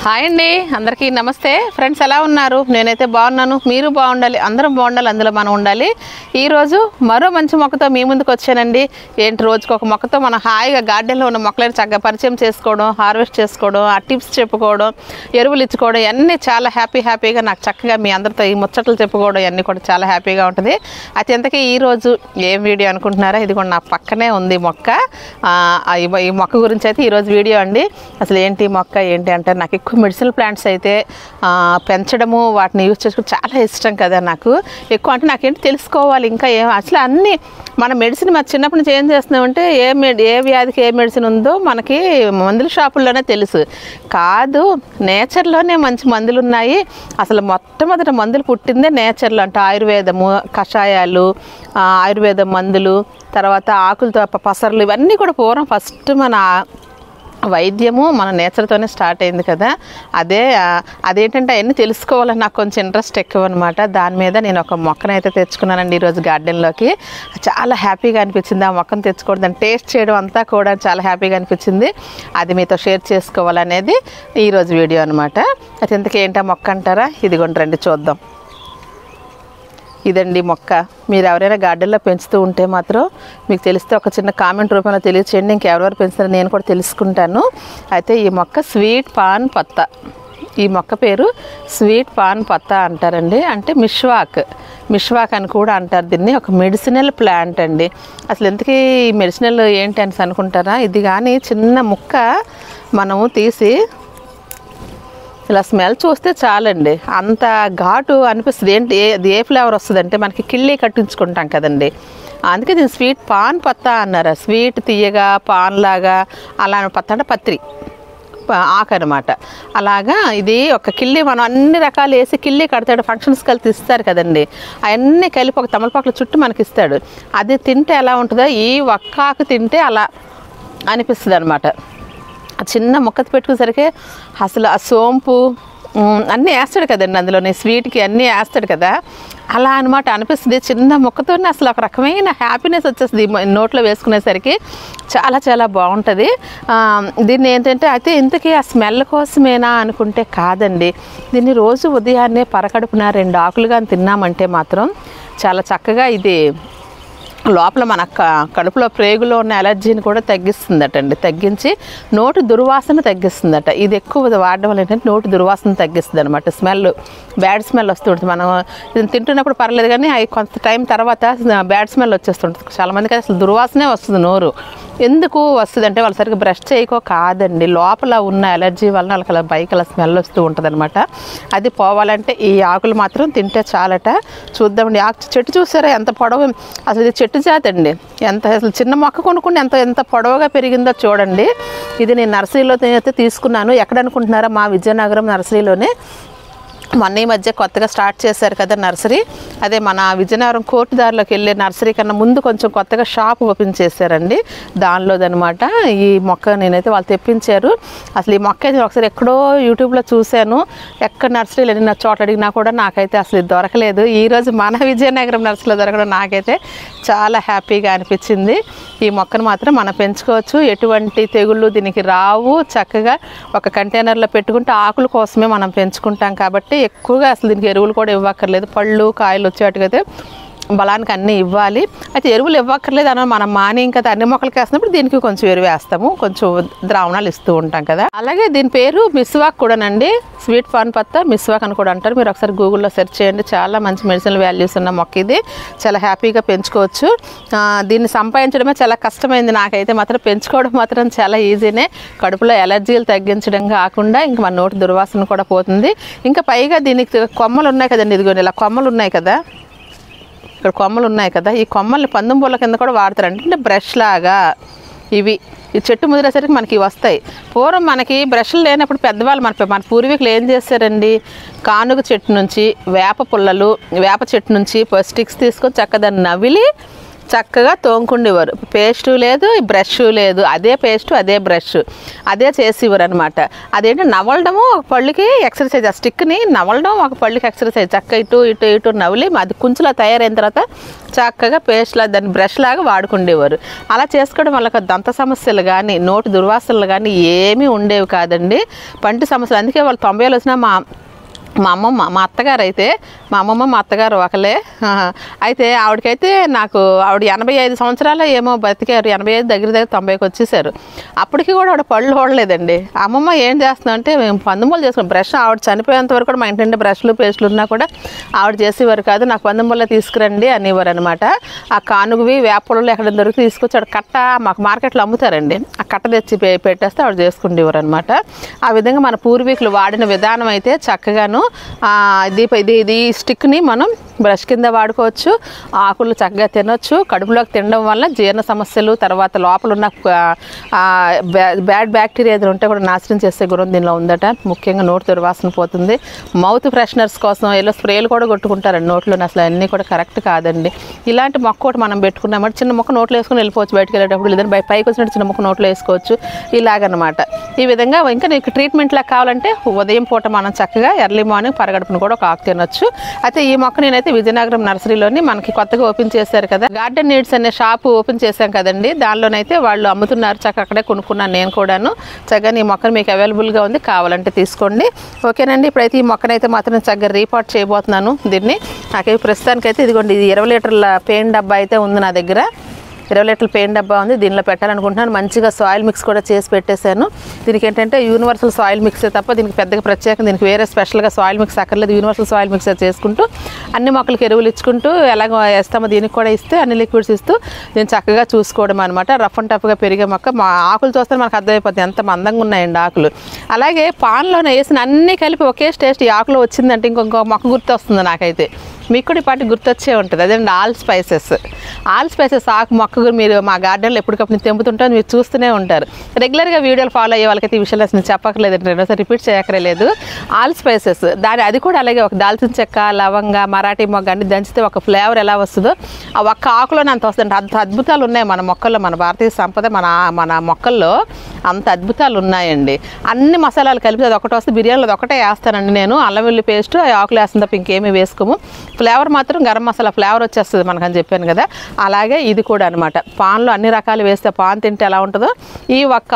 Hi అండి, అందరికీ నమస్తే ఫ్రెండ్స్. ఎలా ఉన్నారు? నేనైతే బాగున్నాను. మీరు బాగుండాలి, అందరం బాగుండాలి, అందులో మనం ఉండాలి. ఈరోజు మరో మంచి మొక్కతో మీ ముందుకు వచ్చానండి. ఏంటి, రోజుకి ఒక మొక్కతో మనం హాయిగా గార్డెన్లో ఉన్న మొక్కలను చక్కగా పరిచయం చేసుకోవడం, హార్వెస్ట్ చేసుకోవడం, ఆ టిప్స్ చెప్పుకోవడం, ఎరువులు ఇచ్చుకోవడం, ఇవన్నీ చాలా హ్యాపీగా నాకు చక్కగా మీ అందరితో ఈ ముచ్చట్లు చెప్పుకోవడం ఇవన్నీ కూడా చాలా హ్యాపీగా ఉంటుంది. అయితే ఇంతకీ ఈరోజు ఏం వీడియో అనుకుంటున్నారా? ఇది కూడా నా పక్కనే ఉంది మొక్క. ఈ మొక్క గురించి అయితే ఈరోజు వీడియో అండి. అసలు ఏంటి మొక్క ఏంటి అంటే, నాకు ఎక్కువ మెడిసినల్ ప్లాంట్స్ అయితే పెంచడము, వాటిని యూజ్ చేసుకోవడం చాలా ఇష్టం కదా నాకు. ఎక్కువ అంటే నాకేంటి తెలుసుకోవాలి ఇంకా అసలు అన్నీ మన మెడిసిన్ మన చిన్నప్పటి నుంచి ఏం చేస్తున్నామంటే ఏ వ్యాధికి ఏ మెడిసిన్ ఉందో మనకి మందుల షాపుల్లోనే తెలుసు. కాదు, నేచర్లోనే మంచి మందులు ఉన్నాయి. అసలు మొట్టమొదటి మందులు పుట్టిందే నేచర్లో. అంటే ఆయుర్వేదము, కషాయాలు, ఆయుర్వేద మందులు, తర్వాత ఆకులతో పసర్లు, ఇవన్నీ కూడా పూర్వం ఫస్ట్ మన వైద్యము మన నేచర్తోనే స్టార్ట్ అయింది కదా. అదేంటంటే అవన్నీ తెలుసుకోవాలని నాకు కొంచెం ఇంట్రెస్ట్ ఎక్కువ అనమాట. దాని మీద నేను ఒక మొక్కనైతే తెచ్చుకున్నానండి ఈరోజు గార్డెన్లోకి. చాలా హ్యాపీగా అనిపించింది ఆ మొక్కను తెచ్చుకోవడం, దాన్ని టేస్ట్ చేయడం అంతా కూడా చాలా హ్యాపీగా అనిపించింది. అది మీతో షేర్ చేసుకోవాలనేది ఈరోజు వీడియో అనమాట. అది ఇంతకీ ఏంటా మొక్క అంటారా? ఇదిగోండి, రండి చూద్దాం. ఇదండి మొక్క. మీరు ఎవరైనా గార్డెన్లో పెంచుతూ ఉంటే మాత్రం మీకు తెలిస్తే ఒక చిన్న కామెంట్ రూపంలో తెలియచేయండి. ఇంకెవరెవరు పెంచుతారో నేను కూడా తెలుసుకుంటాను. అయితే ఈ మొక్క స్వీట్ పాన్ పత్తా. ఈ మొక్క పేరు స్వీట్ పాన్ పత్తా అంటారండి. అంటే మిష్వాక్ అని కూడా అంటారు దీన్ని. ఒక మెడిసినల్ ప్లాంట్ అండి. అసలు ఎందుకు ఈ మెడిసినల్ ఏంటి అని అనుకుంటారా? ఇది కానీ చిన్న ముక్క మనము తీసి ఇలా స్మెల్ చూస్తే చాలండి, అంత ఘాటు అనిపిస్తుంది. ఏంటి ఏ ఫ్లేవర్ వస్తుంది అంటే, మనకి కిళ్ళి కట్టించుకుంటాం కదండి, అందుకే దీన్ని స్వీట్ పాన్ పత్తా అన్నారు. స్వీట్ తీయగా పాన్ లాగా అలా పత్తా అంటే పత్రి ఆకు అనమాట. అలాగా ఇది ఒక కిళ్ళి మనం అన్ని రకాలు వేసి కిళ్ళి కడతాడు. ఫంక్షన్స్కి కలిసి ఇస్తారు కదండి, అవన్నీ కలిపి ఒక తమలపాకుల చుట్టూ మనకి ఇస్తాడు. అది తింటే ఎలా ఉంటుందో ఈ ఒక్క ఆకు తింటే అలా అనిపిస్తుంది అనమాట. చిన్న మొక్క పెట్టుకునేసరికి అసలు ఆ సోంపు అన్నీ వేస్తాడు కదండి అందులోని, స్వీట్కి అన్నీ వేస్తాడు కదా, అలా అనమాట అనిపిస్తుంది. చిన్న మొక్కతోనే అసలు ఒక రకమైన హ్యాపీనెస్ వచ్చేస్తుంది నోట్లో వేసుకునేసరికి. చాలా చాలా బాగుంటుంది. దీన్ని ఏంటంటే అయితే ఇంతకీ ఆ స్మెల్ కోసమేనా అనుకుంటే కాదండి. దీన్ని రోజు ఉదయాన్నే పరకడుపున 2 ఆకులుగా తిన్నామంటే మాత్రం చాలా చక్కగా ఇది లోపల మన కడుపులో ప్రేగులో ఉన్న ఎలర్జీని కూడా తగ్గిస్తుందటండి. తగ్గించి నోటి దుర్వాసన తగ్గిస్తుందట. ఇది ఎక్కువ వాడడం వల్ల ఏంటంటే నోటి దుర్వాసన తగ్గిస్తుంది అనమాట. బ్యాడ్ స్మెల్ వస్తుంటుంది. మనం ఇది తింటున్నప్పుడు పర్లేదు, కానీ అవి కొంత టైం తర్వాత బ్యాడ్ స్మెల్ వచ్చేస్తుంటుంది. చాలామందికి అసలు దుర్వాసనే వస్తుంది నోరు. ఎందుకు వస్తుంది అంటే వాళ్ళు సరిగ్గా బ్రష్ చేయకో కాదండి, లోపల ఉన్న ఎలర్జీ వలన వాళ్ళకి అలా పైకి అలా స్మెల్ వస్తూ ఉంటుంది అనమాట. అది పోవాలంటే ఈ ఆకులు మాత్రం తింటే చాలట. చూద్దామండి. చెట్టు చూసారా ఎంత పొడవు, అసలు ఇది చెట్టు జాతి అండి. అసలు చిన్న మొక్క కొనుక్కుంటే ఎంత పొడవుగా పెరిగిందో చూడండి. ఇది నేను నర్సరీలో అయితే తీసుకున్నాను. ఎక్కడ అనుకుంటున్నారా? మా విజయనగరం నర్సరీలోనే. మొన్న ఈ మధ్య కొత్తగా స్టార్ట్ చేశారు కదా నర్సరీ. అదే మన విజయనగరం కోర్టు దారిలోకి వెళ్ళే నర్సరీ కన్నా ముందు కొంచెం కొత్తగా షాప్ ఓపెన్ చేశారండి. దానిలోదనమాట ఈ మొక్క నేనైతే వాళ్ళు తెప్పించారు. అసలు ఈ మొక్క అయితే ఒకసారి ఎక్కడో యూట్యూబ్లో చూశాను. ఎక్కడ నర్సరీలో వెళ్ళిన చోట అడిగినా కూడా నాకైతే అసలు ఇది దొరకలేదు. ఈరోజు మన విజయనగరం నర్సరీలో దొరకడం నాకైతే చాలా హ్యాపీగా అనిపించింది. ఈ మొక్కను మాత్రం మనం పెంచుకోవచ్చు, ఎటువంటి తెగుళ్ళు దీనికి రావు. చక్కగా ఒక కంటైనర్లో పెట్టుకుంటే ఆకుల కోసమే మనం పెంచుకుంటాం కాబట్టి ఎక్కువగా అసలు దీనికి ఎరువులు కూడా ఇవ్వక్కర్లేదు. పళ్ళు కాయలు వచ్చేట్టుకైతే బలానికి అన్నీ ఇవ్వాలి. అయితే ఎరువులు ఇవ్వక్కర్లేదు అని మనం మాని ఇంకా అన్ని మొక్కలకి వేస్తున్నప్పుడు దీనికి కొంచెం ఎరువు వేస్తాము, కొంచెం ద్రావణాలు ఇస్తూ ఉంటాం కదా. అలాగే దీని పేరు మిస్వాక్ కూడానండి. స్వీట్ పాన్ పత్తా మిస్వాక్ అని కూడా అంటారు. మీరు ఒకసారి గూగుల్లో సెర్చ్ చేయండి. చాలా మంచి మెడిసినల్ వాల్యూస్ ఉన్న మొక్క ఇది. చాలా హ్యాపీగా పెంచుకోవచ్చు. దీన్ని సంపాదించడమే చాలా కష్టమైంది. నాకైతే మాత్రం పెంచుకోవడం మాత్రం చాలా ఈజీనే. కడుపులో ఎలర్జీలు తగ్గించడం కాకుండా ఇంకా మన నోటి దుర్వాసన కూడా పోతుంది. ఇంకా పైగా దీనికి కొమ్మలు ఉన్నాయి కదండి, ఇదిగోండి ఇలా కొమ్మలు ఉన్నాయి కదా, ఇక్కడ కొమ్మలు ఉన్నాయి కదా, ఈ కొమ్మల్ని పందెం పూల కింద కూడా వాడతారండి. అంటే బ్రష్ లాగా ఇవి ఈ చెట్టు ముదిరేసరికి మనకి వస్తాయి. పూర్వం మనకి బ్రష్లు లేనప్పుడు పెద్దవాళ్ళు మన పూర్వీకులు ఏం చేశారండి, కానుగ చెట్టు నుంచి వేప చెట్టు నుంచి స్టిక్స్ తీసుకొని చక్కగా దాన్ని నవిలి చక్కగా తోముకుండేవారు. పేస్టు లేదు, బ్రష్ లేదు, అదే పేస్టు అదే బ్రష్ అదే చేసేవారు అనమాట. అదేంటి నవలడము ఒక పళ్ళుకి ఎక్సర్సైజ్, ఆ స్టిక్ని నవలడం ఒక పళ్ళుకి ఎక్సర్సైజ్. చక్కగా ఇటు ఇటు ఇటు నవలి అది కుంచులా తయారైన తర్వాత చక్కగా పేస్ట్లా దాన్ని బ్రష్ లాగా వాడుకుండేవారు. అలా చేసుకోవడం వల్ల దంత సమస్యలు కానీ నోటి దుర్వాసనలు కానీ ఏమీ ఉండేవి కాదండి, పంటి సమస్యలు. అందుకే వాళ్ళు 90 వచ్చినా మా అమ్మమ్మ మా అత్తగారు అయితే మా అమ్మమ్మ మా అత్తగారు ఒకలే. అయితే ఆవిడకైతే ఆవిడ 85 సంవత్సరాలు ఏమో బతికారు. 85 దగ్గర 90కి వచ్చేసారు. అప్పటికి కూడా ఆవిడ పళ్ళు ఓడలేదండి. అమ్మమ్మ ఏం చేస్తుందంటే మేము పందుమూలు చేసుకున్నాం. బ్రష్ ఆవిడ చనిపోయేంత వరకు కూడా మా ఇంటి బ్రష్లు పేస్టులు ఉన్నా కూడా ఆవిడ చేసేవారు కాదు. నాకు పందుమూల తీసుకురండి అనేవారు అనమాట. ఆ కానుగువి వేపలు ఎక్కడ దొరికి తీసుకొచ్చి ఆవిడ కట్ట మాకు మార్కెట్లో అమ్ముతారండి. ఆ కట్ట తెచ్చి పెట్టేస్తే ఆవిడ చేసుకుండేవారు అనమాట. ఆ విధంగా మన పూర్వీకులు వాడిన విధానం అయితే చక్కగాను. ఇది స్టిక్ని మనం బ్రష్ కింద వాడుకోవచ్చు, ఆకులు చక్కగా తినొచ్చు. కడుపులోకి తినడం వల్ల జీర్ణ సమస్యలు, తర్వాత లోపల ఉన్న బ్యాడ్ బ్యాక్టీరియా ఏదైనా ఉంటే కూడా నాశనం చేసే గుణం దీనిలో ఉందట. ముఖ్యంగా నోటి దుర్వాసన పోతుంది. మౌత్ ఫ్రెషనర్స్ కోసం ఇలా స్ప్రేలు కూడా కొట్టుకుంటారండి నోట్లో. అసలు అన్నీ కూడా కరెక్ట్ కాదండి. ఇలాంటి మొక్క ఒకటి మనం పెట్టుకున్నామంటే చిన్న మొక్క నోట్లో వేసుకుని వెళ్ళిపోవచ్చు బయటకు వెళ్ళేటప్పుడు, లేదంటే పైకి వచ్చినట్టు చిన్న మొక్క నోట్లో వేసుకోవచ్చు ఇలాగనమాట. ఈ విధంగా ఇంకా నీకు ట్రీట్మెంట్ లాగా కావాలంటే ఉదయం పూట మనం చక్కగా ఎర్లీ మార్నింగ్ పరగడుపును కూడా ఒక ఆకు తినొచ్చు. అయితే ఈ మొక్క నేనైతే విజయనగరం నర్సరీలోని మనకి కొత్తగా ఓపెన్ చేశారు కదా, గార్డెన్ నీడ్స్ అనే షాపు ఓపెన్ చేశాం కదండి, దానిలోనైతే వాళ్ళు అమ్ముతున్నారు. చక్కగా అక్కడే కొనుక్కున్నాను నేను కూడాను. చక్కగా ఈ మొక్కను మీకు అవైలబుల్గా ఉంది, కావాలంటే తీసుకోండి. ఓకేనండి. ఇప్పుడైతే ఈ మొక్కనైతే మాత్రం చక్కగా రీపాట్ చేయబోతున్నాను. దీన్ని నాకైతే ప్రస్తుతానికైతే ఇదిగోండి, ఇది 20 లీటర్ల పెయింట్ డబ్బా అయితే ఉంది నా దగ్గర. 20 లీటర్ల పెయింట్ డబ్బా ఉంది, దీనిలో పెట్టాలనుకుంటున్నాను. మంచిగా సాయిల్ మిక్స్ కూడా చేసి పెట్టేశాను. దీనికి ఏంటంటే యూనివర్సల్ సాయిల్ మిక్సే తప్ప దీనికి పెద్దగా ప్రత్యేకంగా దీనికి వేరే స్పెషల్గా సాయిల్ మిక్స్ అక్కర్లేదు. యూనివర్సల్ సాయిల్ మిక్సర్ చేసుకుంటూ అన్ని మొక్కలకి ఎరువులు ఇచ్చుకుంటూ ఎలాగో వేస్తామో దీనికి కూడా ఇస్తే అన్ని లిక్విడ్స్ ఇస్తూ దీన్ని చక్కగా చూసుకోవడం అనమాట. రఫ్ అండ్ టఫ్గా పెరిగే మొక్క. మా ఆకులు చూస్తే మనకు అర్థమైపోతుంది ఎంత మందంగా ఉన్నాయండి ఆకులు. అలాగే పాన్లోనే వేసిన అన్నీ కలిపి ఒకే టేస్ట్ ఈ ఆకులో వచ్చిందంటే ఇంకొక మొక్క గుర్తు వస్తుంది నాకైతే. మీకు కూడా ఈ పాటి గుర్తొచ్చే ఉంటుంది. అదేంటి ఆల్ స్పైసెస్ ఆకు మొక్క మీరు మా గార్డెన్లో ఎప్పటికప్పుడు తెంపుతుంటే మీరు చూస్తూనే ఉంటారు. రెగ్యులర్గా వీడియోలు ఫాలో అయ్యే వాళ్ళకైతే ఈ విషయంలో నేను చెప్పక్కర్లేదండి, రెండోసారి రిపీట్ చేయక్కర్లేదు. ఆల్ స్పైసెస్ అది కూడా అలాగే ఒక దాల్చిన చెక్క, లవంగ, మరాఠీ మొగ్గ అన్ని దంచితే ఒక ఫ్లేవర్ ఎలా వస్తుందో ఆ ఒక్క ఆకులోనే అంత వస్తుంది. అంత అద్భుతాలు ఉన్నాయి మన మొక్కల్లో. మన భారతీయ సంపద మన మొక్కల్లో అంత అద్భుతాలు ఉన్నాయండి. అన్ని మసాలాలు కలిపి అది ఒకటి వస్తే బిర్యానీలో అది ఒకటే వేస్తానండి నేను. అల్లం వెల్లుల్లి పేస్ట్ ఆకులు వేస్తుంది తప్ప ఇంకేమీ వేసుకోము. ఫ్లేవర్ మాత్రం గరం మసాలా ఫ్లేవర్ వచ్చేస్తుంది మనకని చెప్పాను కదా. అలాగే ఇది కూడా అనమాట. పాన్లో అన్ని రకాలు వేస్తే పాన్ తింటే ఎలా ఉంటుందో ఈ ఒక్క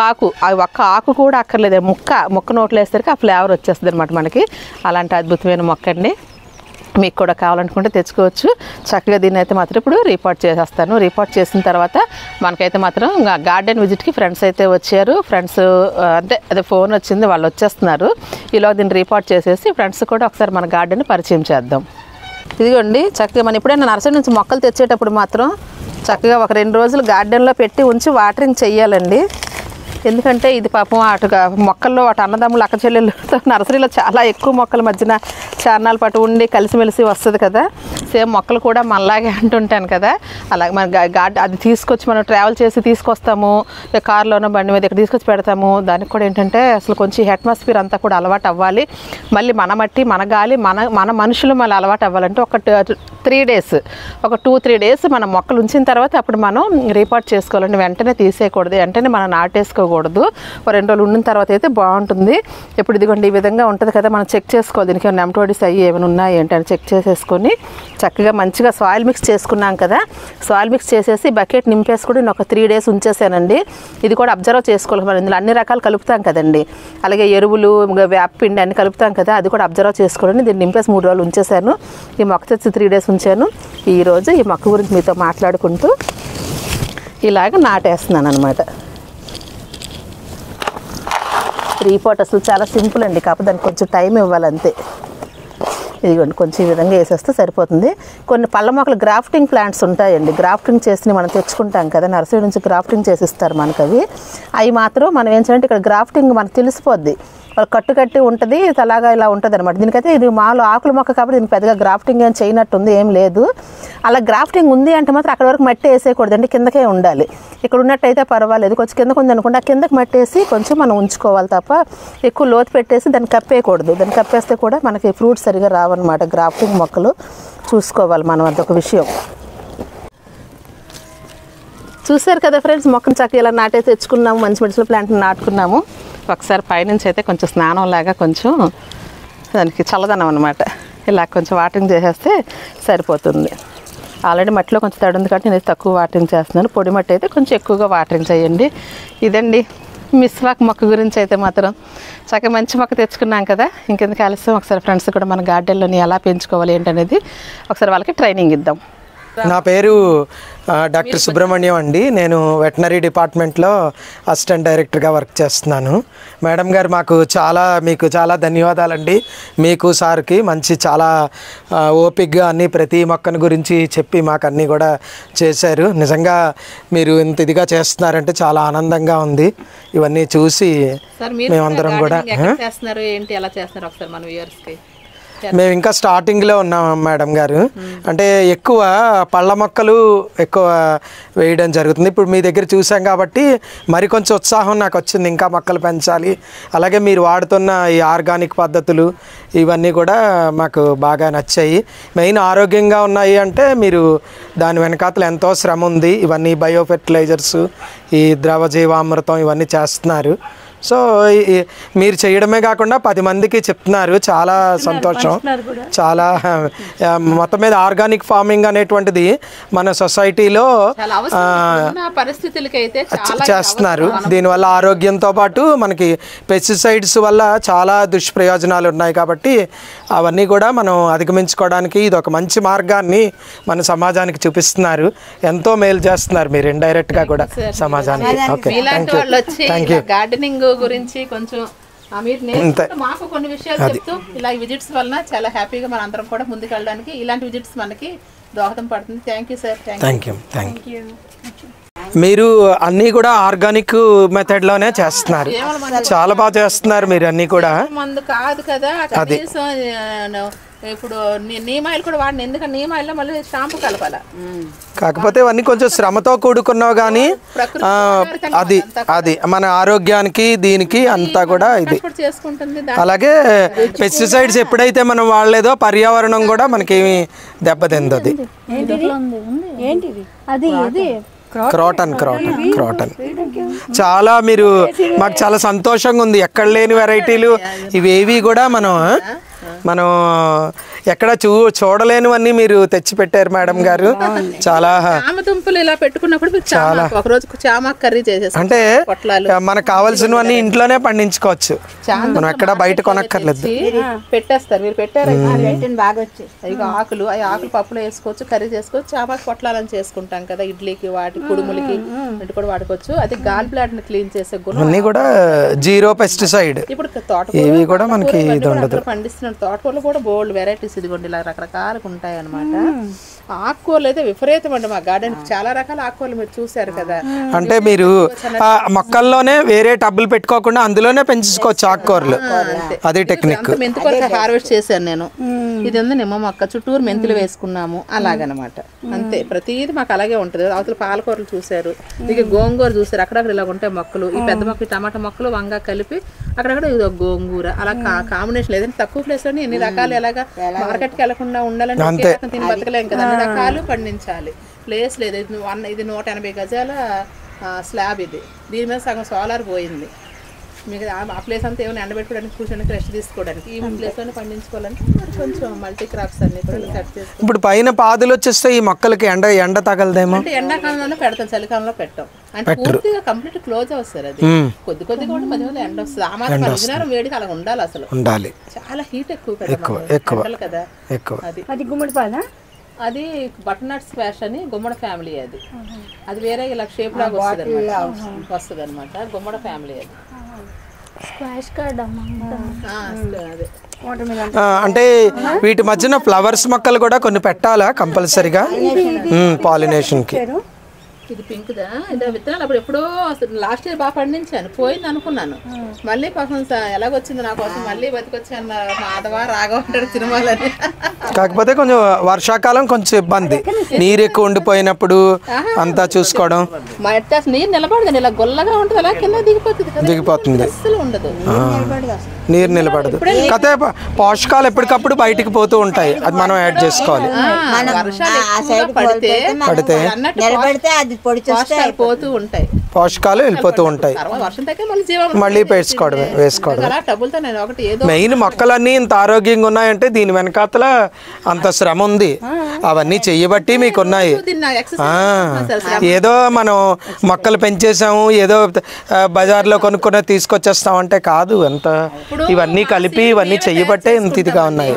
ఆకు కూడా అక్కర్లేదు, ముక్క నోట్లో వేసరికి ఆ ఫ్లేవర్ వచ్చేస్తుంది అనమాట మనకి. అలాంటి అద్భుతమైన మొక్క అండి. మీకు కూడా కావాలనుకుంటే తెచ్చుకోవచ్చు. చక్కగా దీన్ని అయితే మాత్రం ఇప్పుడు రిపోర్ట్ చేసేస్తాను. రిపోర్ట్ చేసిన తర్వాత మనకైతే మాత్రం గార్డెన్ విజిట్కి ఫ్రెండ్స్ అయితే వచ్చారు. ఫ్రెండ్స్ అంటే అదే ఫోన్ వచ్చింది, వాళ్ళు వచ్చేస్తున్నారు. ఈలో దీన్ని రిపోర్ట్ చేసేసి ఫ్రెండ్స్ కూడా ఒకసారి మన గార్డెన్ పరిచయం చేద్దాం. ఇదిగోండి చక్కగా మనం ఎప్పుడైనా నర్సరీ నుంచి మొక్కలు తెచ్చేటప్పుడు మాత్రం చక్కగా ఒక 2 రోజులు గార్డెన్లో పెట్టి ఉంచి వాటరింగ్ చెయ్యాలండి. ఎందుకంటే ఇది పాపం అటుగా మొక్కల్లో అటు అన్నదమ్ములు అక్క చెల్లెళ్ళతో నర్సరీలో చాలా ఎక్కువ మొక్కల మధ్యన చార్నాల పాటు ఉండి కలిసిమెలిసి వస్తుంది కదా. సేమ్ మొక్కలు కూడా మనలాగే అంటుంటాను కదా. అలాగే మన అది తీసుకొచ్చి మనం ట్రావెల్ చేసి తీసుకొస్తాము, కారులోనో బండి మీద ఇక్కడ తీసుకొచ్చి పెడతాము. దానికి కూడా ఏంటంటే అసలు కొంచెం అట్మాస్ఫియర్ అంతా కూడా అలవాటు అవ్వాలి. మళ్ళీ మన మట్టి, మన గాలి, మన మనుషులు మళ్ళీ అలవాటు అవ్వాలంటే ఒక 3 డేస్, ఒక 2-3 డేస్ మనం మొక్కలు ఉంచిన తర్వాత అప్పుడు మనం రిపోర్ట్ చేసుకోవాలండి. వెంటనే తీసేయకూడదు, వెంటనే మనం నాటేసుకోకూడదు. ఒక 2 రోజులు ఉండిన తర్వాత అయితే బాగుంటుంది. ఇప్పుడు ఇదిగోండి ఈ విధంగా ఉంటుంది కదా, మనం చెక్ చేసుకోవాలి దీనికి నెమటోడిస్ అయ్యి ఏమైనా ఉన్నాయి ఏంటని చెక్ చేసేసుకొని చక్కగా మంచిగా సాయిల్ మిక్స్ చేసుకున్నాం కదా. సాయిల్ మిక్స్ చేసేసి బకెట్ నింపేసుకుని నేను ఒక 3 డేస్ ఉంచేసానండి. ఇది కూడా అబ్జర్వ్ చేసుకోవాలి. మనం ఇందులో అన్ని రకాలు కలుపుతాం కదండి, అలాగే ఎరువులు, వేపపిండి అన్ని కలుపుతాం కదా, అది కూడా అబ్జర్వ్ చేసుకోవాలని దీన్ని నింపేసి 3 రోజులు ఉంచేసాను. ఈ మొక్క తెచ్చి 3 డేస్ ఉంచాను. ఈరోజు ఈ మొక్క గురించి మీతో మాట్లాడుకుంటూ ఇలాగ నాటేస్తున్నాను అనమాట. రీపోర్ట్ అసలు చాలా సింపుల్ అండి, కాకపోతే దానికి కొంచెం టైం ఇవ్వాలంతే. ఇదిగోండి కొంచెం ఈ విధంగా వేసేస్తే సరిపోతుంది. కొన్ని పళ్ళ మొక్కలు గ్రాఫ్టింగ్ ప్లాంట్స్ ఉంటాయండి, గ్రాఫ్టింగ్ చేసి మనం తెచ్చుకుంటాం కదా, నర్సరీ నుంచి గ్రాఫ్టింగ్ చేసిస్తారు మనకు. అవి మాత్రం మనం ఏం చేయాలంటే ఇక్కడ గ్రాఫ్టింగ్ మనకు తెలిసిపోద్ది, వాళ్ళు కట్టి ఉంటుంది, అలాగా ఇలా ఉంటుంది అనమాట. దీనికైతే ఇది మాలో ఆకుల మొక్క కాబట్టి దీనికి పెద్దగా గ్రాఫ్టింగ్ ఏం చేయనట్టుంది, ఏం లేదు. అలా గ్రాఫ్టింగ్ ఉంది అంటే మాత్రం అక్కడ వరకు మట్టి వేసేయకూడదండి, కిందకే ఉండాలి. ఇక్కడ ఉన్నట్టయితే పర్వాలేదు, కొంచెం కిందకు ఉంది అనుకుంటే ఆ కిందకి మట్టి వేసి కొంచెం మనం ఉంచుకోవాలి తప్ప ఎక్కువ లోతు పెట్టేసి దాన్ని కప్పేయకూడదు. దాన్ని కప్పేస్తే కూడా మనకి ఫ్రూట్స్ సరిగా రావన్నమాట. గ్రాఫ్టింగ్ మొక్కలు చూసుకోవాలి మనం, అదొక విషయం. చూసారు కదా ఫ్రెండ్స్, మొక్కను చక్కగా ఇలా నాటే తెచ్చుకున్నాము, మంచి మెడిసిన్ ప్లాంట్ని నాటుకున్నాము. ఒకసారి పైనుంచి అయితే కొంచెం స్నానం లాగా కొంచెం దానికి చల్లదనం అనమాట, ఇలా కొంచెం వాటరింగ్ చేసేస్తే సరిపోతుంది. ఆల్రెడీ మట్టిలో కొంచెం తడి ఉంది కాబట్టి నేను తక్కువ వాటరింగ్ చేస్తున్నాను. పొడి మట్టి అయితే కొంచెం ఎక్కువగా వాటరింగ్ చేయండి. ఇదండి మిస్వాక్ మొక్క గురించి అయితే మాత్రం చక్కగా మంచి మొక్క తెచ్చుకున్నాం కదా. ఇంకెందుకు ఆలస్యం, ఒకసారి ఫ్రెండ్స్ కూడా మన గార్డెన్లోని ఎలా పెంచుకోవాలి ఏంటనేది ఒకసారి వాళ్ళకి ట్రైనింగ్ ఇద్దాం. నా పేరు డాక్టర్ సుబ్రహ్మణ్యం అండి. నేను వెటనరీ డిపార్ట్మెంట్లో అసిస్టెంట్ డైరెక్టర్గా వర్క్ చేస్తున్నాను. మేడం గారు మీకు చాలా ధన్యవాదాలండి. మీకు సార్కి చాలా ఓపిక్గా అన్నీ ప్రతి మొక్కను గురించి చెప్పి మాకు అన్నీ కూడా చేశారు. నిజంగా మీరు ఇంత ఇదిగా చేస్తున్నారంటే చాలా ఆనందంగా ఉంది. ఇవన్నీ చూసి మేమందరం కూడా మేము ఇంకా స్టార్టింగ్లో ఉన్నాం మేడం గారు. అంటే ఎక్కువ పళ్ళ మొక్కలు ఎక్కువ వేయడం జరుగుతుంది. ఇప్పుడు మీ దగ్గర చూసాం కాబట్టి మరి కొంచెం ఉత్సాహం నాకు వచ్చింది, ఇంకా మొక్కలు పెంచాలి. అలాగే మీరు వాడుతున్న ఈ ఆర్గానిక్ పద్ధతులు ఇవన్నీ కూడా మాకు బాగా నచ్చాయి. మెయిన్ ఆరోగ్యంగా ఉన్నాయి అంటే మీరు దాని వెనకాతలు ఎంతో శ్రమ ఉంది. ఇవన్నీ బయో ఫెర్టిలైజర్స్, ఈ ద్రవ జీవామృతం ఇవన్నీ చేస్తున్నారు. సో మీరు చేయడమే కాకుండా 10 మందికి చెప్తున్నారు. చాలా సంతోషం. చాలా మొత్తం మీద ఆర్గానిక్ ఫార్మింగ్ అనేటువంటిది మన సొసైటీలో చేస్తున్నారు. దీనివల్ల ఆరోగ్యంతో పాటు మనకి పెస్టిసైడ్స్ వల్ల చాలా దుష్ప్రయోజనాలు ఉన్నాయి కాబట్టి అవన్నీ కూడా మనం అధిగమించుకోవడానికి ఇది ఒక మంచి మార్గాన్ని మన సమాజానికి చూపిస్తున్నారు. ఎంతో మేలు చేస్తున్నారు మీరు ఇండైరెక్ట్గా కూడా సమాజానికి. Okay, thank you. గార్డెనింగ్ గురించి కొంచెం మాకు కొన్ని విషయాలు చెప్తూ ఇలా విజిట్స్ వలన చాలా హ్యాపీగా మన అందరం కూడా ముందుకు వెళ్ళడానికి ఇలాంటి విజిట్స్ మనకి దోహదం పడుతుంది. Thank you sir. Thank you. మీరు అన్నీ కూడా ఆర్గానిక్ మెథడ్లోనే చేస్తున్నారు. చాలా బాగా చేస్తున్నారు మీరు అన్నీ కూడా. మందు కాదు కదా, ఇప్పుడు నీమాయిల్ కూడా వాడిన, ఎందుకంటే నీమాయిల్లో మళ్ళీ షాంపూ కలపాల. కాకపోతే ఇవన్నీ కొంచెం శ్రమతో కూడుకున్నావు కానీ అది మన ఆరోగ్యానికి దీనికి అంతా కూడా ఇది. అలాగే పెస్టిసైడ్స్ ఎప్పుడైతే మనం వాడలేదో పర్యావరణం కూడా మనకేమి దెబ్బతింది. క్రోటన్ చాలా మీరు మాకు చాలా సంతోషంగా ఉంది. ఎక్కడ లేని వెరైటీలు ఇవేవి కూడా మనం ఎక్కడ చూడలేనివన్నీ మీరు తెచ్చి పెట్టారు మేడం గారు. చాలా చామదుంపలు ఇలా పెట్టుకున్నప్పుడు చాలా ఒక రోజు చామాకు కర్రీ చేసేస్తాం. అంటే మనకు కావాల్సినవన్నీ ఇంట్లోనే పండించుకోవచ్చు, మనం ఎక్కడ బయట కొనక్కర్లేదు. పెట్టేస్తారు. మీరు పెట్టారు బాగా వచ్చాయి. ఆకులు పప్పులో వేసుకోవచ్చు, కర్రీ చేసుకోవచ్చు. చామాకు పొట్లాలని చేసుకుంటాం కదా, ఇడ్లీకి వాటి కుడుములకి కూడా వాడుకోవచ్చు. అది గాల్ బ్లాడర్ ని క్లీన్ చేసే గుణం. అన్ని కూడా జీరో పెస్టిసైడ్. ఇప్పుడు తోటకూర ఇవి కూడా మనకి ఇది ఉండదు. పండిస్తున్న తోటకూరలో కూడా బోల్డ్ వెరైటీస్ ఇదిగోండి ఇలా రకరకాలుగా ఉంటాయి అన్నమాట. ఆకుకూరలు అయితే విపరీతం అండి మా గార్డెన్. చాలా రకాల ఆకుకూరలు మీరు చూసారు కదా. అంటే మీరు మొక్కల్లోనే వేరే టబ్బులు పెట్టుకోకుండా అందులోనే పెంచుకోవచ్చు ఆకుకూరలు. అదే టెక్నిక్. మెంతికూర హార్వెస్ట్ చేశాను నేను. ఇది ఉంది నిమ్మ మొక్క, చుట్టూరు మెంతులు వేసుకున్నాము అలాగనమాట. అంతే, ప్రతిదీ మాకు అలాగే ఉంటుంది. అవతల పాలకూరలు చూసారు, ఇక గోంగూర చూసారు. అక్కడక్కడ ఇలా ఉంటాయి మొక్కలు. ఈ పెద్ద మొక్క టమాటా మొక్కలు వంగ కలిపి అక్కడక్కడ ఇది గోంగూర అలా కాంబినేషన్. లేదంటే తక్కువ ప్లేస్ లోని ఎన్ని రకాలు ఎలాగా మార్కెట్కి వెళ్లకుండా ఉండాలంటే తిని బతకలేం కదా, అన్ని రకాలు పండించాలి. ప్లేస్ లేదు. ఇది 180 గజాల స్లాబ్. ఇది దీని మీద సగం సోలార్ పోయింది. మీకు ఆ ప్లేస్ అంతా ఏమైనా ఎండబెట్టుకోవడానికి, కూర్చోడానికి, రెస్ట్ తీసుకోవడానికి, ఈ ప్లేస్లోనే పండించుకోవాలంటే కొంచెం మల్టీ క్రాప్స్ అన్ని కూడా సెట్ చేసుకోవాలి. ఇప్పుడు పైన పాదులు వచ్చేస్తే ఈ మొక్కలకి ఎండ తగలదేమో. అంటే ఎండాకాలంలో పెడతాం, చలికాలంలో పెట్టాం. అంటే పూర్తిగా కంప్లీట్ క్లోజ్ అవుతుంది. అది కొద్ది కూడా మధ్య మధ్య ఎండ వస్తుంది. ఆ మాత్రం విజయనగరం వేడికి అలా ఉండాలి. అసలు ఉండాలి. చాలా హీట్ ఎక్కువ కదా. అది గుమ్మడి పాదా, అది బటర్నట్ స్క్వాష్ అని గుమ్మడ ఫ్యామిలీ. అది వేరే ఇలా షేప్ లాగా వస్తుంది అనమాట. గుమ్మడ ఫ్యామిలీ అది. అంటే వీటి మధ్యన ఫ్లవర్స్ మొక్కలు కూడా కొన్ని పెట్టాలా కంపల్సరీగా పాలినేషన్కి. ఇది పింక్ దా, ఇదే విత్తనాలు. అప్పుడు ఎప్పుడో లాస్ట్ ఇయర్ బాగా పండించాను, పోయింది అనుకున్నాను. మళ్ళీ పాపం ఎలాగొచ్చింది నా కోసం, మళ్ళీ బతికొచ్చాను. మాధవ రాఘవ అంటాడు సినిమాలని. కాకపోతే కొంచెం వర్షాకాలం కొంచెం ఇబ్బంది, నీరు ఎక్కువ ఉండిపోయినప్పుడు అంతా చూసుకోవడం. నీరు నిలబడదు, ఇలా గొల్లగా ఉంటుంది, అలా కింద దిగిపోతుంది. అస్సలు ఉండదు, నీరు నిలబడదు. కాకపోతే పోషకాలు ఎప్పటికప్పుడు బయటికి పోతూ ఉంటాయి, అది మనం యాడ్ చేసుకోవాలి. వర్షాలు పడితే పొడి చేస్తే పోషకాలు పోతూ ఉంటాయి, పోషకాలు వెళ్ళిపోతూ ఉంటాయి, తర్వాత వర్షం తగ్గే మళ్ళీ జీవామృతం మళ్ళీ వేసుకోవడం. అలా డబ్బులతో నేను ఒకటి ఏదో మెయిన్ మొక్కలన్నీ ఇంత ఆరోగ్యంగా ఉన్నాయంటే దీని వెనకాతల అంత శ్రమ ఉంది, అవన్నీ చెయ్యబట్టి మీకు ఉన్నాయి. ఏదో మనం మొక్కలు పెంచేసాము, ఏదో బజార్లో కొనుక్కొని తీసుకొచ్చేస్తామంటే కాదు, అంత ఇవన్నీ కలిపి ఇవన్నీ చెయ్యబట్టే ఇంత ఇదిగా ఉన్నాయి.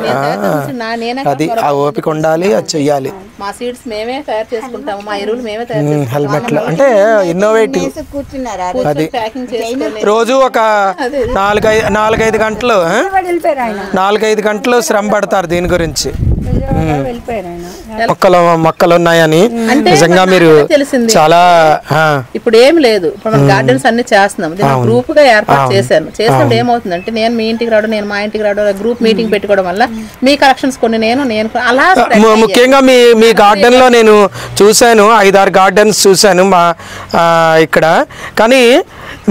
అది ఆ ఓపిక ఉండాలి, అది చెయ్యాలి. మా సీడ్స్ మేమే తయారు చేసుకుంటాము, మా ఎరువులు మేమే తయారు చేసుకుంటాము. హెల్మెట్లు అంటే ఇన్నోవేటివ్. కూర్చున్నారు అది ప్యాకింగ్ చేసుకొని రోజు ఒక 4-5 గంటలు 4-5 గంటలు శ్రమ పడతారు దీని గురించి. మొక్కలు ఉన్నాయని నిజంగా మీరు చాలా ఇప్పుడు ఏం లేదు. ఇప్పుడు మన గార్డెన్స్ అన్ని చేస్తున్నాం, గ్రూప్ గా ఏర్పాటు చేసినప్పుడు ఏమవుతుందంటే నేను మీ ఇంటికి రావడం, నేను మా ఇంటికి రావడం, గ్రూప్ మీటింగ్ పెట్టుకోవడం వల్ల మీ కలెక్షన్స్ కొన్ని నేను అలా ముఖ్యంగా మీ గార్డెన్ లో నేను చూశాను, 5-6 గార్డెన్స్ చూశాను మా ఇక్కడ. కానీ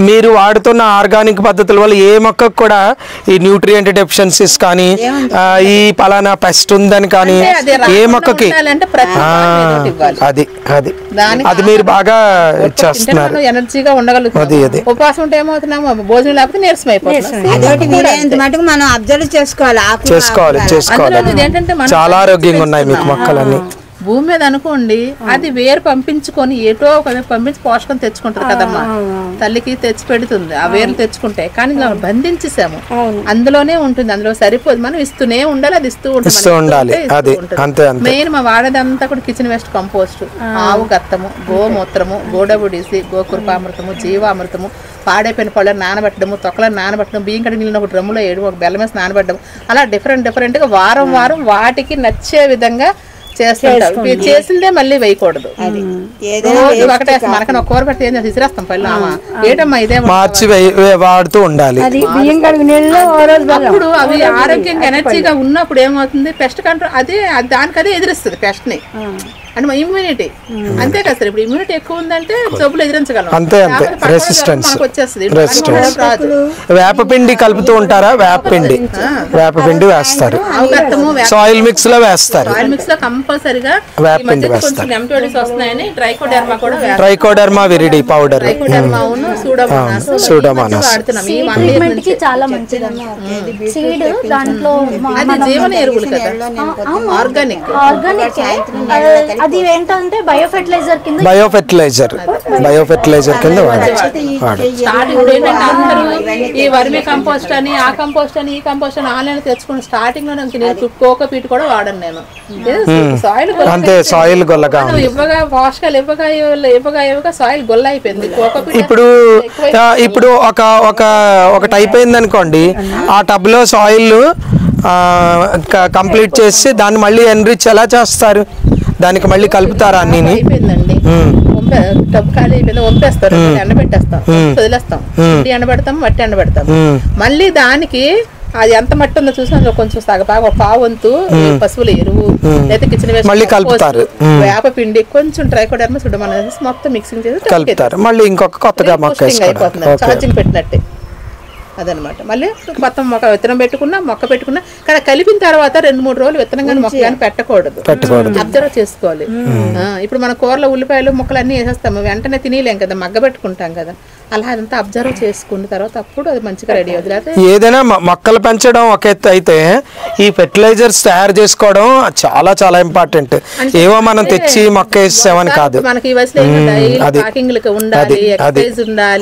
మీరు వాడుతున్న ఆర్గానిక్ పద్ధతుల వల్ల ఏ మొక్కకు కూడా ఈ న్యూట్రియంట్ డెఫిషియన్సీస్ కానీ ఈ పలానా పెస్ట్ ఉందని కానీ ఏ మొక్కకి అది మీరు బాగా చేస్తున్నారు. ఎనర్జీగా ఉండగలుగుతాం. ఉపవాసం ఉంటే ఏమవుతున్నాము, భోజనం లేకపోతే నీరసం అయిపోతుంది. మనం అబ్జర్వ్ చేసుకోవాలి. చాలా ఆరోగ్యంగా ఉన్నాయి మీకు మొక్కలన్నీ. భూమి మీద అనుకోండి, అది వేరు పంపించుకొని ఏటో ఒక పంపించి పోషకం తెచ్చుకుంటది కదమ్మా, తల్లికి తెచ్చి పెడుతుంది ఆ వేర్లు తెచ్చుకుంటే. కానీ బంధించేసాము, అందులోనే ఉంటుంది, అందులో సరిపోదు, మనం ఇస్తూనే ఉండాలి, అది ఇస్తూ ఉండాలి. మెయిన్ మా వాడేదంతా కూడా కిచెన్ వేస్ట్ కంపోస్ట్, ఆవు గత్తము, గోమూత్రము, గోడబుడిసి, గోకృపామృతము, జీవామృతము, పాడైపోయిన పళ్ళని నానబెట్టడము, తొక్కలను నానబెట్టడం, బియ్యం కడిగి నీళ్ళని ఒక డ్రమ్ములో వేయడం, ఒక బెల్లం వేసి నానబెట్టడం, అలా డిఫరెంట్ గా వారం వాటికి నచ్చే విధంగా చేస్తుంటారు. చేసిందే మళ్ళీ వేయకూడదు. ఒకటే మనకన్నా కూర పెట్టి ఏం విసిరేస్తాం పళ్ళు. ఏటమ్మా ఇదే మార్చి వాడుతూ ఉండాలి. అప్పుడు అవి ఆరోగ్యంగా ఎనర్జీగా ఉన్నప్పుడు ఏమవుతుంది, పెస్ట్ కంట్రోల్ దానికదే ఎదిరిస్తుంది పెస్ట్ ని. అంటే మా ఇమ్యూనిటీ అంతే కదా సార్. ఇప్పుడు ఇమ్యూనిటీ ఎక్కువ ఉందంటే జబ్బులు ఎదిరించగలం. అంతే రెసిస్టెన్స్ వచ్చేస్తుంది. వేపపిండి కలుపుతూ ఉంటారా? వేపపిండి వేస్తారు, సాయిల్ మిక్స్ లో వేస్తారు. సాయిల్ మిక్స్ లో కంపల్సరీగా వేపపిండి వేస్తారు. వస్తున్నాయని ట్రైకోడెర్మా కూడా ట్రైకోడెర్మా విరిడి పౌడర్, సూడోమోనాస్ చాలా మంచిది. సీడ్ దాంట్లో అది జీవన ఎరువులు కదా, ఆర్గానిక్. అది ఏంటంటే బయోఫెర్టిలైజర్ కింద ఈ వర్మి కంపోస్ట్ అని, ఆ కంపోస్ట్ అని, ఈ కంపోస్ట్ అని ఆన్లైన్ తెచ్చుకుని స్టార్టింగ్ లో నేను కోకోపీట్ కూడా వాడను నేను. సాయిల్ గొల్లగా ఇవ్వగా పోషకాలు ఇవ్వగా సాయిల్ గొల్ల అయిపోయింది. కోకోపీట్ ఇప్పుడు ఒక టైప్ అయింది అనుకోండి, ఆ టబ్ లో సాయిల్ కంప్లీట్ చేసి దాన్ని మళ్ళీ ఎన్రిచ్ ఎలా చేస్తారు, దానికి మళ్ళీ కలుపుతారా అన్ని? అయిపోయిందండి, టబ్ ఖాళీ అయిపోయింది, వంపేస్తారు, ఎండబెట్టేస్తాం, వదిలేస్తాం, ఎండబెడతాం, మట్టి ఎండబెడతాం. మళ్ళీ దానికి అది ఎంత మట్టి ఉందో చూసి అందులో కొంచెం సగపాగా ఒక పావంతు పశువుల ఎరువు లేదా కిచెన్ వేస్ట్, వేప పిండి, కొంచెం ట్రైకోడెర్మా, సూడోమోనాస్ మొత్తం మిక్సింగ్ చేసి కలుపుతారు. మళ్ళీ ఇంకొక కొత్తగా అయిపోతుంది, ఛార్జింగ్ పెట్టినట్టే అదనమాట. మళ్ళీ మొత్తం విత్తనం మొక్క పెట్టుకున్నా కానీ కలిపిన తర్వాత 2-3 రోజులు విత్తనం కానీ మొక్క కానీ పెట్టకూడదు, అబ్జర్వ్ చేసుకోవాలి. ఇప్పుడు మన కూరలో ఉల్లిపాయలు ముక్కలు అన్ని వేసేస్తాము, వెంటనే తినేలేం కదా, మగ్గ పెట్టుకుంటాం కదా, అలా అదంతా అబ్జర్వ్ చేసుకున్న తర్వాత అప్పుడు అది మంచిగా రెడీ అవుతుంది. ఏదైనా మొక్కలు పెంచడం ఒక ఎత్తు అయితే ఈ ఫెర్టిలైజర్స్ తయారు చేసుకోవడం చాలా చాలా ఇంపార్టెంట్. ఏవో మనం తెచ్చి మొక్క వేసామని కాదు, మనకి ఈ వయసులో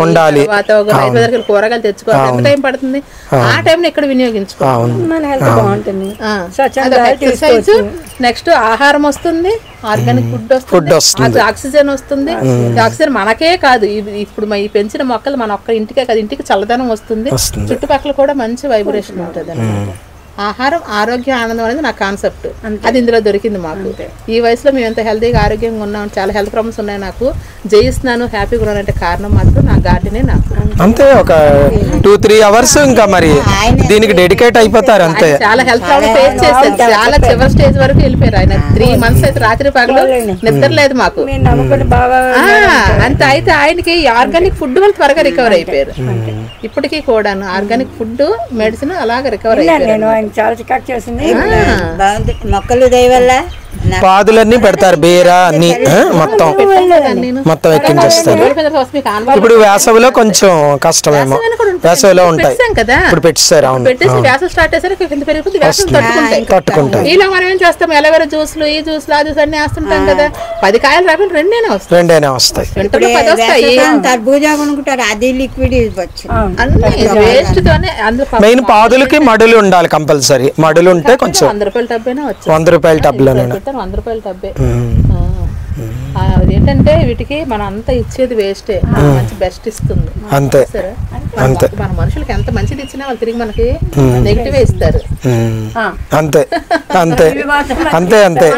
ఉండాలి, కూరగాయలు తెచ్చుకోవాలి, ఎంత టైం పడుతుంది, ఆ టైం ఎక్కడ వినియోగించుకోవాలి. నెక్స్ట్ ఆహారం వస్తుంది, ఆర్గానిక్ ఫుడ్ వస్తుంది, ఆక్సిజన్ వస్తుంది. ఆక్సిజన్ మనకే కాదు, ఇప్పుడు ఈ పెంచిన మొక్కలు మన ఒక్క ఇంటికే కాదు, ఇంటికి చల్లదనం వస్తుంది, చుట్టుపక్కల కూడా మంచి వైబ్రేషన్ ఉంటుంది అన్నమాట. ఆహారం ఆరోగ్య ఆనందం అనేది నా కాన్సెప్ట్, అది ఇందులో దొరికింది మాకు. ఈ వయసులో మేము ఎంత హెల్తీగా ఆరోగ్యంగా ఉన్నాం, చాలా హెల్త్ ప్రాబ్లమ్స్ ఉన్నాయి, నాకు జయిస్తున్నాను, హ్యాపీగా ఉన్నానంటే కారణం మాత్రం నా గార్డెనే. నాకు అంతే ఒక 2-3 అవర్స్ ఇంకా మరి దీనికి డెడికేట్ అయిపోతారు అంతే. చాలా హెల్త్ ప్రాబ్లమ్ ఫేస్ చేశారు, చాలా చివరి స్టేజ్ వరకు వెళ్ళిపోయారు ఆయన. 3 months అయితే రాత్రి పగలు నిద్ర లేదు మాకు అంత. అయితే ఆయనకి ఆర్గానిక్ ఫుడ్ వల్ల త్వరగా రికవర్ అయిపోయారు. ఇప్పటికీ కూడా ఆర్గానిక్ ఫుడ్, మెడిసిన్ అలాగే రికవర్ అయిపోయారు. మొక్కలు దయ వల్ల పాదులన్నీ పెడతారు, బీర అన్ని మొత్తం మొత్తం ఎక్కించేస్తారు. ఇప్పుడు వేసవిలో కొంచెం కష్టమేమో, వేసవిలో ఉంటాయి ఇప్పుడు పెట్టేస్తారు. అవును, వేసవి స్టార్ట్ చేసరికి కింద పెరుగుతుంది, వేసవి తట్టుకుంటాయి. ఇలా మనం ఏం చేస్తాం, ఎలవేరా జ్యూస్లు ఈ జ్యూస్లు ఆ జ్యూస్ అన్ని వేస్తుంటాం కదా, 10 కాయలు రాకుండా రెండేనే వస్తాయి. వింటర్లో 10 వస్తాయి. తర్బూజా కొనుక్కుంటారు, అది లిక్విడ్ ఇవ్వచ్చు. వేస్ట్ తోనే అందులో మెయిన్ పాదులకి మడులు ఉండాలి కంపల్సరీ. మడులు ఉంటే కొంచెం 100 రూపాయల టబ్బేనా వచ్చింది, 100 రూపాయల టబ్లోనే 100 రూపాయల టబ్బే. ఏంటంటే వీటికి మనం అంతా ఇచ్చేది వేస్టే, మంచి బెస్ట్ ఇస్తుంది అంతే అంతే. మన మనుషులకి ఎంత మంచిది ఇచ్చినా వాళ్ళు తిరిగి మనకి నెగిటివ్ ఇస్తారు. అంతే అంతే అంతే అంతే.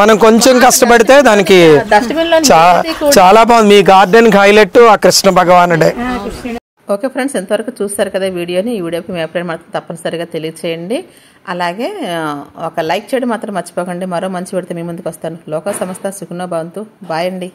మనం కొంచెం కష్టపడితే దానికి డస్ట్బిన్ లో చాలా బాగుంది. మీ గార్డెన్ హైలైట్ ఆ కృష్ణ భగవానుడే. ఓకే ఫ్రెండ్స్, ఎంతవరకు చూస్తారు కదా వీడియోని. ఈ వీడియోకి మీ అభిప్రాయం మాత్రం తప్పనిసరిగా తెలియచేయండి. అలాగే ఒక లైక్ చేయడం మాత్రం మర్చిపోకండి. మరో మంచి పెడితే మీ ముందుకు వస్తాను. లోక సమస్త సుఖనో భవంతు. బాయ్ అండి.